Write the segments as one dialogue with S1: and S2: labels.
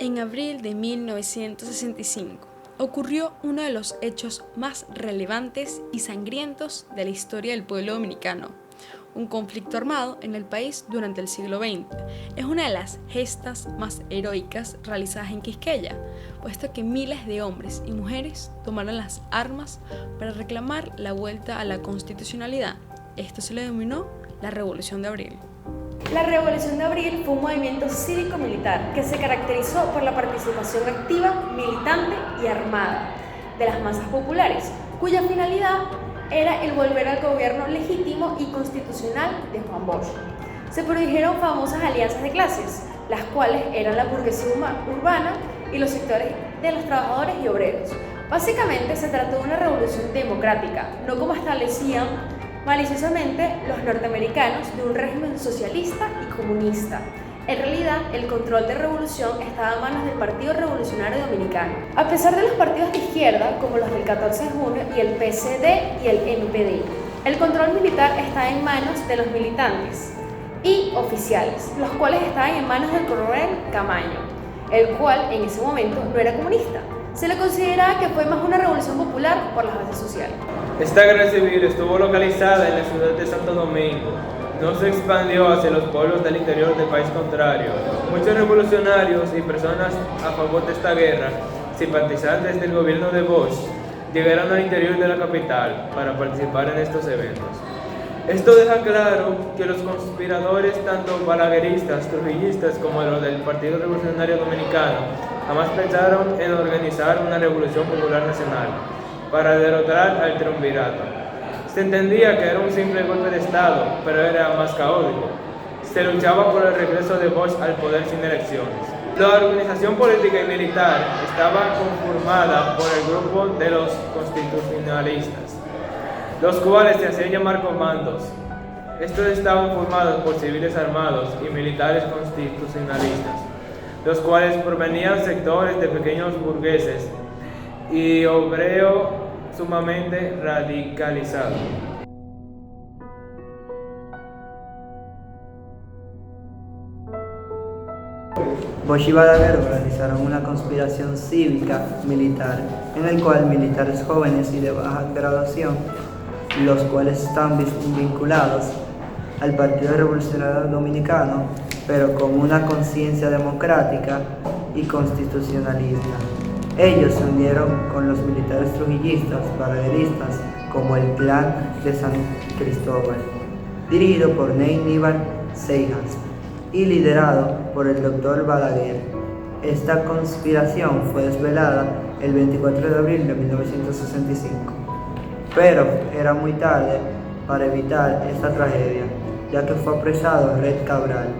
S1: En abril de 1965 ocurrió uno de los hechos más relevantes y sangrientos de la historia del pueblo dominicano, un conflicto armado en el país durante el siglo XX. Es una de las gestas más heroicas realizadas en Quisqueya, puesto que miles de hombres y mujeres tomaron las armas para reclamar la vuelta a la constitucionalidad. Esto se le denominó la Revolución de Abril.
S2: La Revolución de Abril fue un movimiento cívico-militar que se caracterizó por la participación activa, militante y armada de las masas populares, cuya finalidad era el volver al gobierno legítimo y constitucional de Juan Bosch. Se produjeron famosas alianzas de clases, las cuales eran la burguesía urbana y los sectores de los trabajadores y obreros. Básicamente se trató de una revolución democrática, no como establecían maliciosamente los norteamericanos de un régimen socialista y comunista. En realidad, el control de revolución estaba en manos del Partido Revolucionario Dominicano. A pesar de los partidos de izquierda, como los del 14 de junio y el PCD y el MPD, el control militar está en manos de los militantes y oficiales, los cuales estaban en manos del coronel Camaño, el cual en ese momento no era comunista. Se le consideraba que fue más una revolución popular por las bases sociales.
S3: Esta guerra civil estuvo localizada en la ciudad de Santo Domingo. No se expandió hacia los pueblos del interior del país contrario. Muchos revolucionarios y personas a favor de esta guerra, simpatizantes del gobierno de Bosch, llegaron al interior de la capital para participar en estos eventos. Esto deja claro que los conspiradores, tanto balagueristas, trujillistas como los del Partido Revolucionario Dominicano, jamás pensaron en organizar una revolución popular nacional para derrotar al triunvirato. Se entendía que era un simple golpe de Estado, pero era más caótico. Se luchaba por el regreso de Bosch al poder sin elecciones. La organización política y militar estaba conformada por el grupo de los constitucionalistas, los cuales se hacían llamar comandos. Estos estaban formados por civiles armados y militares constitucionalistas, los cuales provenían sectores de pequeños burgueses y obrero sumamente radicalizado.
S4: Bosch y Balaguer organizaron una conspiración cívica militar en el cual militares jóvenes y de baja graduación, los cuales están vinculados al Partido Revolucionario Dominicano, pero con una conciencia democrática y constitucionalista. Ellos se unieron con los militares trujillistas, balagueristas, como el Clan de San Cristóbal, dirigido por Neyníbar Seijas y liderado por el Dr. Balaguer. Esta conspiración fue desvelada el 24 de abril de 1965, pero era muy tarde para evitar esta tragedia, ya que fue apresado Red Cabral.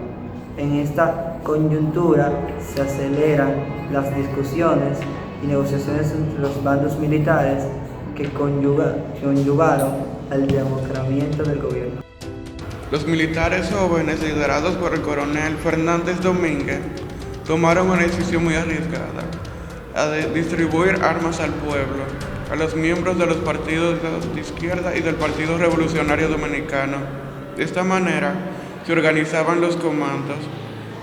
S4: En esta coyuntura se aceleran las discusiones y negociaciones entre los bandos militares que conllevaron al democramiento del gobierno.
S5: Los militares jóvenes, liderados por el coronel Fernández Domínguez, tomaron una decisión muy arriesgada, la de distribuir armas al pueblo, a los miembros de los partidos de izquierda y del Partido Revolucionario Dominicano. De esta manera se organizaban los comandos.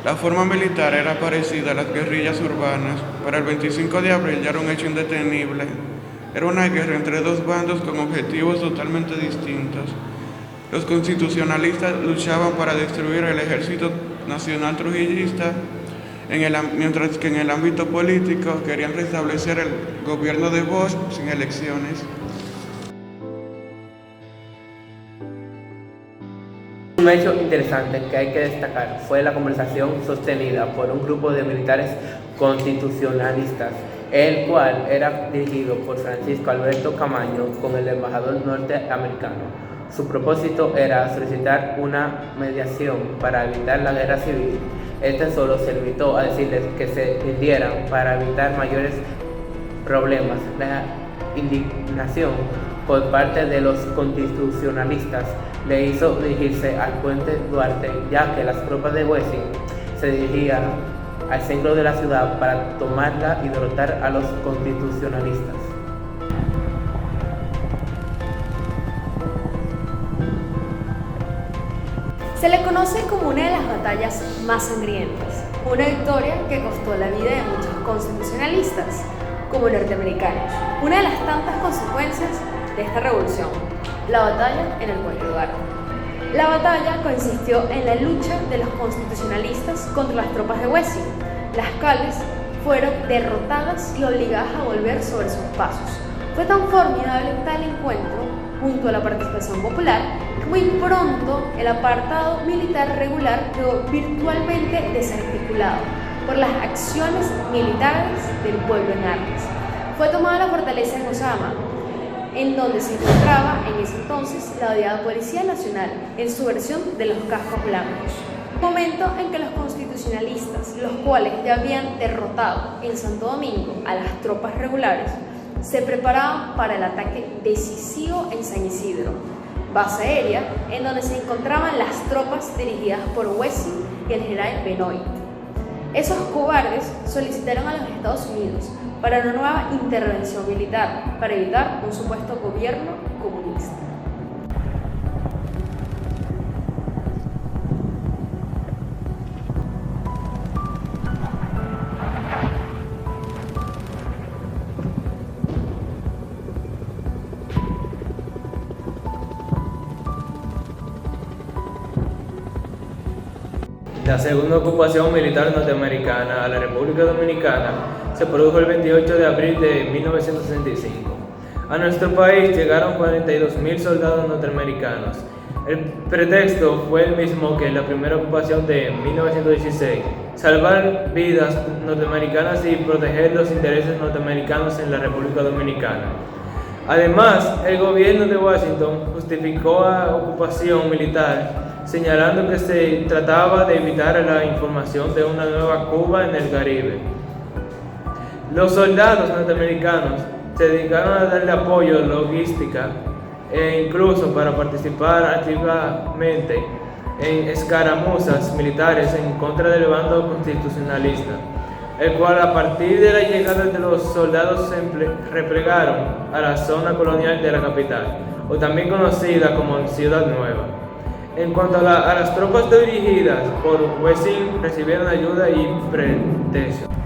S5: La forma militar era parecida a las guerrillas urbanas. Para el 25 de abril ya era un hecho indetenible. Era una guerra entre dos bandos con objetivos totalmente distintos. Los constitucionalistas luchaban para destruir el Ejército Nacional Trujillista, mientras que en el ámbito político querían restablecer el gobierno de Bosch sin elecciones.
S6: Un hecho interesante que hay que destacar fue la conversación sostenida por un grupo de militares constitucionalistas, el cual era dirigido por Francisco Alberto Camaño con el embajador norteamericano. Su propósito era solicitar una mediación para evitar la guerra civil. Este solo se limitó a decirles que se rindieran para evitar mayores problemas. La indignación por parte de los constitucionalistas le hizo dirigirse al puente Duarte, ya que las tropas de Wessing se dirigían al centro de la ciudad para tomarla y derrotar a los constitucionalistas.
S2: Se le conoce como una de las batallas más sangrientas, una victoria que costó la vida de muchos constitucionalistas, como norteamericanos. Una de las tantas consecuencias de esta revolución, la batalla en el Puente Duarte. La batalla consistió en la lucha de los constitucionalistas contra las tropas de Huessing, las cuales fueron derrotadas y obligadas a volver sobre sus pasos. Fue tan formidable tal encuentro, junto a la participación popular, que muy pronto el apartado militar regular quedó virtualmente desarticulado por las acciones militares del pueblo en armas. Fue tomada la fortaleza de Osama, en donde se encontraba en ese entonces la odiada Policía Nacional en su versión de los cascos blancos. Momento en que los constitucionalistas, los cuales ya habían derrotado en Santo Domingo a las tropas regulares, se preparaban para el ataque decisivo en San Isidro, base aérea en donde se encontraban las tropas dirigidas por Huessing y el general Benoit. Esos cobardes solicitaron a los Estados Unidos para una nueva intervención militar para evitar un supuesto gobierno comunista.
S3: La segunda ocupación militar norteamericana a la República Dominicana se produjo el 28 de abril de 1965. A nuestro país llegaron 42.000 soldados norteamericanos. El pretexto fue el mismo que en la primera ocupación de 1916, salvar vidas norteamericanas y proteger los intereses norteamericanos en la República Dominicana. Además, el gobierno de Washington justificó la ocupación militar señalando que se trataba de evitar la información de una nueva Cuba en el Caribe. Los soldados norteamericanos se dedicaron a darle apoyo logística e incluso para participar activamente en escaramuzas militares en contra del bando constitucionalista, el cual a partir de la llegada de los soldados se replegaron a la zona colonial de la capital, o también conocida como Ciudad Nueva. En cuanto a las tropas dirigidas por Huessing, recibieron ayuda y protección.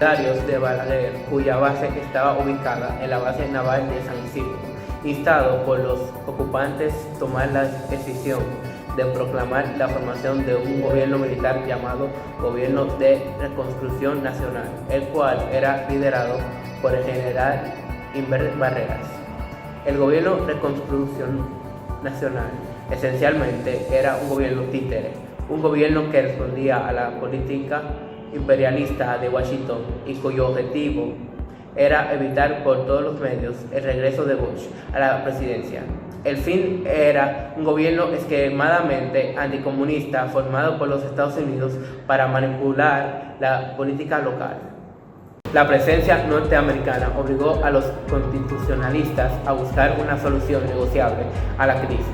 S6: De Balaguer, cuya base estaba ubicada en la base naval de San Isidro, instado por los ocupantes tomar la decisión de proclamar la formación de un gobierno militar llamado Gobierno de Reconstrucción Nacional, el cual era liderado por el general Inver Barreras. El Gobierno de Reconstrucción Nacional esencialmente era un gobierno títere, un gobierno que respondía a la política imperialista de Washington y cuyo objetivo era evitar por todos los medios el regreso de Bush a la presidencia. El fin era un gobierno extremadamente anticomunista formado por los Estados Unidos para manipular la política local. La presencia norteamericana obligó a los constitucionalistas a buscar una solución negociable a la crisis.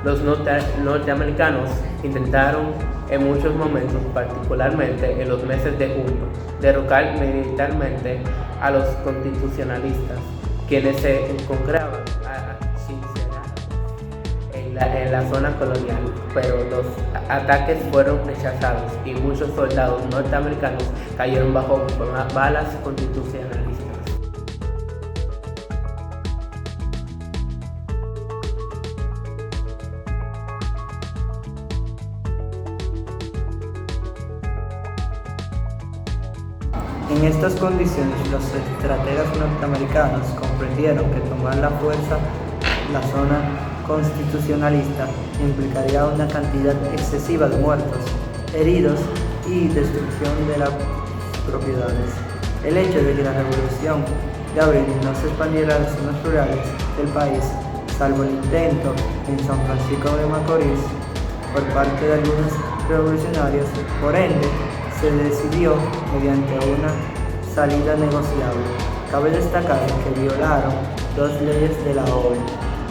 S6: Los norteamericanos intentaron en muchos momentos, particularmente en los meses de junio, derrocar militarmente a los constitucionalistas, quienes se encontraban en la zona colonial, pero los ataques fueron rechazados y muchos soldados norteamericanos cayeron bajo balas constitucionalistas.
S4: En estas condiciones, los estrategas norteamericanos comprendieron que tomar la fuerza la zona constitucionalista implicaría una cantidad excesiva de muertos, heridos y destrucción de las propiedades. El hecho de que la revolución de abril no se expandiera a las zonas rurales del país, salvo el intento en San Francisco de Macorís por parte de algunos revolucionarios, por ende, se decidió mediante una salida negociable Cabe destacar que violaron dos leyes de la ONU.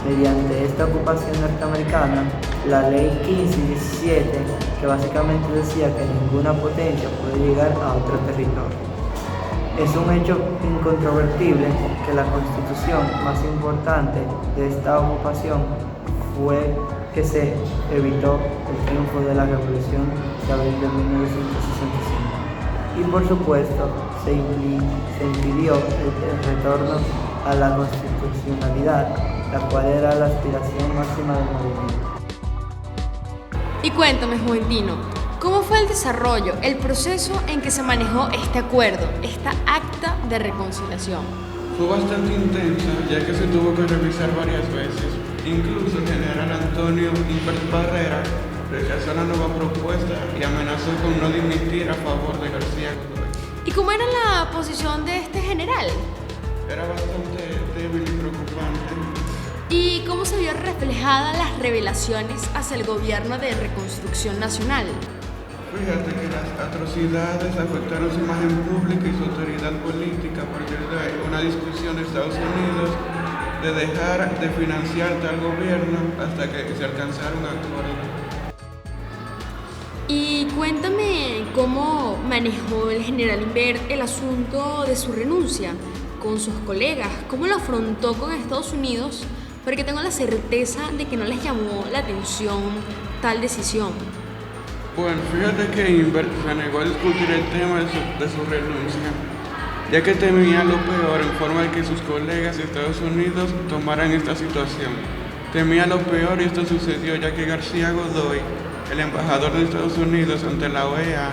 S4: Mediante esta ocupación norteamericana, la ley 15 y 17, que básicamente decía que ninguna potencia puede llegar a otro territorio. Es un hecho incontrovertible que la constitución más importante de esta ocupación fue que se evitó el triunfo de la Revolución de Abril de 1965 y por supuesto se impidió el retorno a la constitucionalidad, la cual era la aspiración máxima del movimiento.
S1: Y cuéntame, Juventino, ¿cómo fue el desarrollo, el proceso en que se manejó este acuerdo, esta acta de reconciliación?
S5: Fue bastante intensa, ya que se tuvo que revisar varias veces. Incluso el general Antonio Imbert Barrera rechazó la nueva propuesta y amenazó con no dimitir a favor de García Godoy.
S1: ¿Y cómo era la posición de este general?
S5: Era bastante débil y preocupante.
S1: ¿Y cómo se vio reflejada las revelaciones hacia el gobierno de reconstrucción nacional?
S5: Fíjate que las atrocidades afectaron su imagen pública y su autoridad política a partir de una discusión de Estados Unidos de dejar de financiar tal gobierno hasta que se alcanzara un acuerdo.
S1: Y cuéntame cómo manejó el general Imbert el asunto de su renuncia con sus colegas, cómo lo afrontó con Estados Unidos, porque tengo la certeza de que no les llamó la atención tal decisión.
S5: Bueno, fíjate que Imbert se negó a discutir el tema de su renuncia, ya que temía lo peor en forma de que sus colegas de Estados Unidos tomaran esta situación. Temía lo peor y esto sucedió ya que García Godoy, el embajador de Estados Unidos ante la OEA,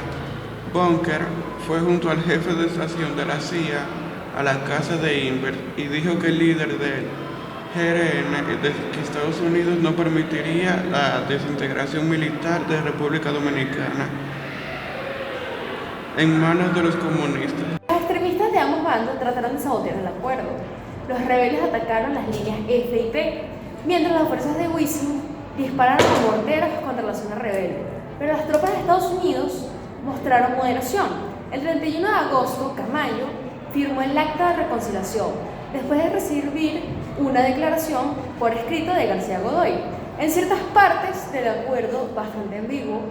S5: Bunker, fue junto al jefe de estación de la CIA a la casa de Imbert y dijo que el líder del GRN de que Estados Unidos no permitiría la desintegración militar de República Dominicana en manos de los comunistas.
S2: Los extremistas de ambos bandos trataron de sabotear el acuerdo. Los rebeldes atacaron las líneas F y P, mientras las fuerzas de Wilson dispararon con morteros contra la zona rebelde. Pero las tropas de Estados Unidos mostraron moderación. El 31 de agosto, Camayo firmó el acta de reconciliación, después de recibir una declaración por escrito de García Godoy. En ciertas partes del acuerdo, bastante ambiguo,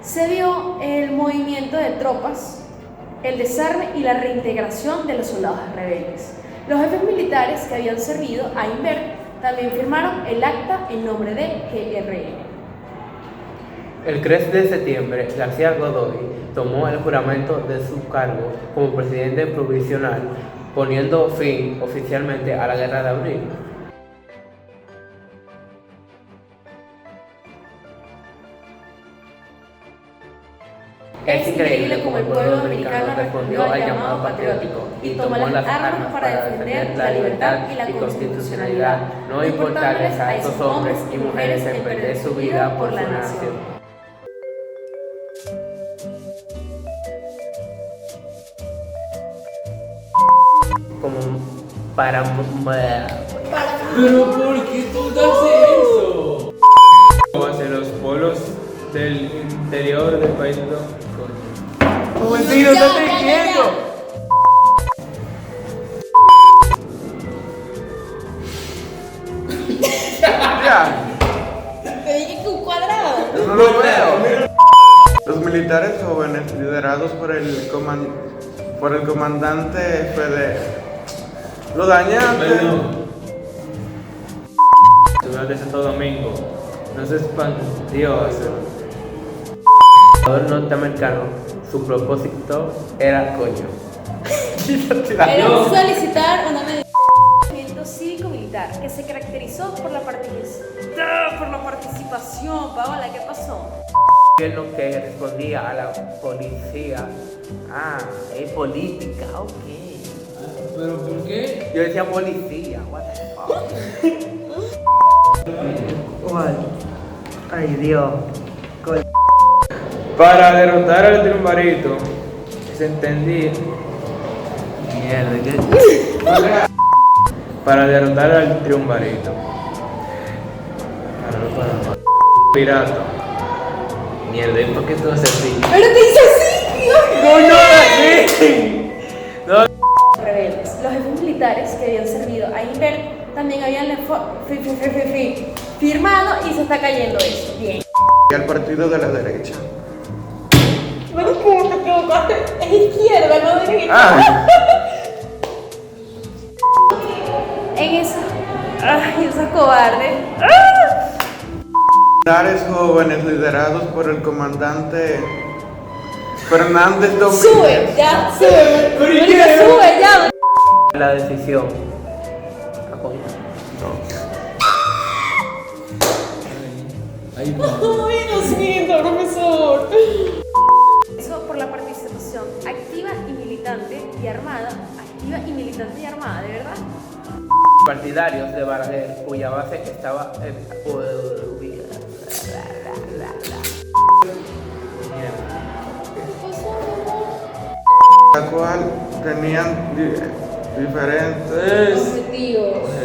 S2: se vio el movimiento de tropas, el desarme y la reintegración de los soldados rebeldes. Los jefes militares que habían servido a Imbert también firmaron el acta en nombre de GRN.
S6: El 3 de septiembre, García Godoy tomó el juramento de su cargo como presidente provisional, poniendo fin oficialmente a la Guerra de Abril.
S2: Es increíble cómo el pueblo dominicano respondió al llamado patriótico y tomó las armas para defender la libertad y la constitucionalidad,
S6: no importarles a esos hombres y mujeres en perder su vida por la nación. Como para...
S3: ¿Pero por qué tú haces eso? Hacia los pueblos del interior del país.
S6: ¡Juventino, no te entiendo! Ya.
S2: Te dije que un cuadrado.
S6: No lo veo. Los militares jóvenes, liderados por el comandante Fede, lo dañaste.
S3: Ciudad de Santo Domingo no se expandió hacia
S6: El norteamericano, su propósito era coño.
S2: Era solicitar una medida de movimiento cívico-militar que se caracterizó por la participación. Paola, ¿qué pasó?
S6: Lo que respondía a la policía. Ah, es política, ok.
S3: ¿Pero por qué?
S6: Yo decía policía, what the fuck.
S4: ¿Cuál? Ay, Dios.
S3: Para derrotar al triunfarito, se entendía.
S4: Mierda, ¿qué?
S3: Para derrotar al triunfarito. Pirata.
S6: Mierda, ¿y por qué tú haces así?
S2: ¡Pero te hice así!
S3: ¡No, no, así! No.
S2: rebeldes. Los jefes militares que habían servido a Invert también habían firmado y se está cayendo eso. Bien.
S5: Y al partido de la derecha.
S2: No importa, te equivocaste. Es izquierda, no derecha.
S5: Ah,
S2: En esa. Ay, esa cobarde.
S5: militares jóvenes liderados por el comandante Fernández Domínguez.
S2: Sube, ya, sube. Marica, sube, ya.
S6: La decisión.
S2: Ay, lo siento, profesor. Eso por la participación activa y militante y armada. Activa y militante y armada, ¿de verdad?
S6: Partidarios de Balaguer, cuya base estaba en
S5: la cual tenían diferentes
S2: Objetivos.